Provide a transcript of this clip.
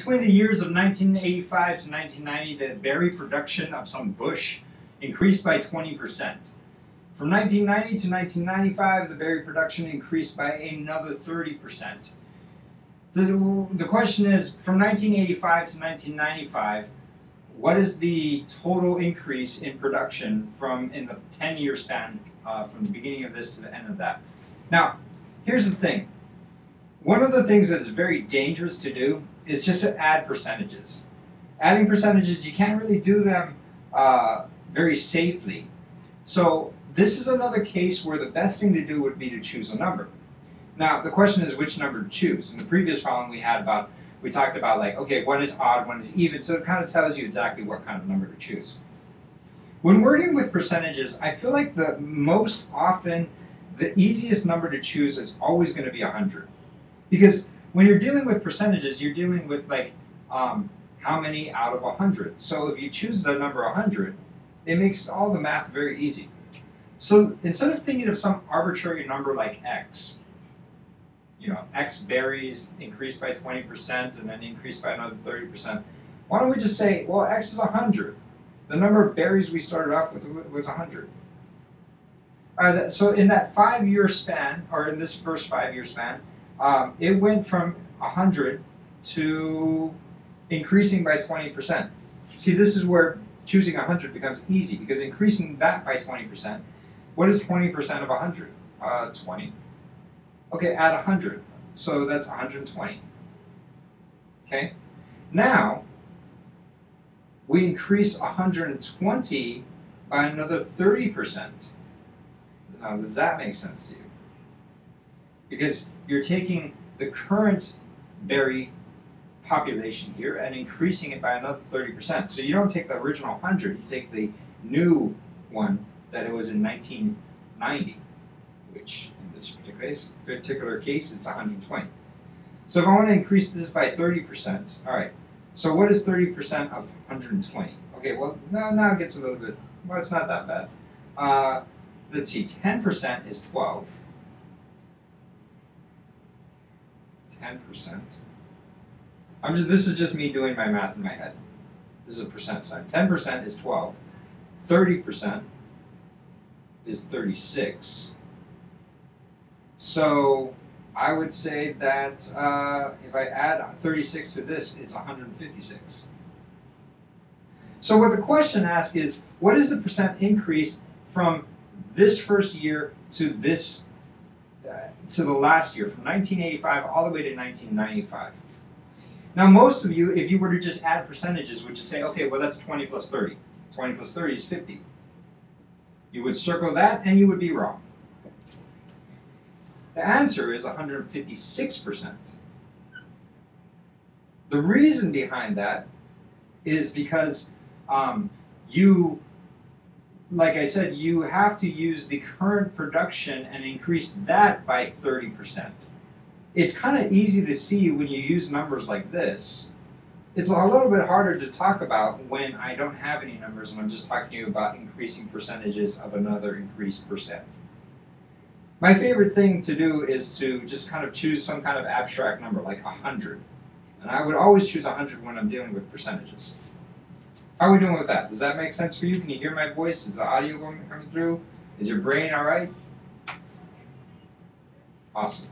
between the years of 1985 to 1990, the berry production of some bush increased by 20%. From 1990 to 1995, the berry production increased by another 30%. The question is, from 1985 to 1995, what is the total increase in production in the 10-year span from the beginning of this to the end of that? Now, here's the thing. One of the things that is very dangerous to do is just to add percentages. Adding percentages, you can't really do them very safely. So this is another case where the best thing to do would be to choose a number. Now, the question is which number to choose. In the previous problem we talked about like, okay, one is odd, one is even, so it kind of tells you exactly what kind of number to choose. When working with percentages, I feel like the most often, the easiest number to choose is always going to be 100. Because when you're dealing with percentages, you're dealing with like how many out of 100. So if you choose the number 100, it makes all the math very easy. So instead of thinking of some arbitrary number like x, x berries increased by 20% and then increased by another 30%, why don't we just say, well, x is 100. The number of berries we started off with was 100. So in that 5-year span, or in this first 5-year span, it went from 100 to increasing by 20%. See, this is where choosing 100 becomes easy, because increasing that by 20%, what is 20% of 100? 20. Okay, add 100. So that's 120. Okay? Now, we increase 120 by another 30%. Now, does that make sense to you? Because you're taking the current berry population here and increasing it by another 30%. So you don't take the original 100, you take the new one that it was in 1990, which in this particular case, it's 120. So if I want to increase this by 30%, all right, so what is 30% of 120? Okay, well, now it gets a little bit, well, it's not that bad. Let's see, 10% is 12. 10%. This is just me doing my math in my head. This is a percent sign. 10% is 12. 30% is 36. So I would say that if I add 36 to this, it's 156. So what the question asks is, what is the percent increase from this first year to this to the last year, from 1985 all the way to 1995? Now, most of you, if you were to just add percentages, would just say, okay, well, that's 20 plus 30. 20 plus 30 is 50. You would circle that, and you would be wrong. The answer is 156%. The reason behind that is because like I said, you have to use the current production and increase that by 30%. It's kind of easy to see when you use numbers like this. It's a little bit harder to talk about when I don't have any numbers and I'm just talking to you about increasing percentages of another increased percent. My favorite thing to do is to just kind of choose some kind of abstract number, like 100. And I would always choose 100 when I'm dealing with percentages. How are we doing with that? Does that make sense for you? Can you hear my voice? Is the audio coming through? Is your brain all right? Awesome.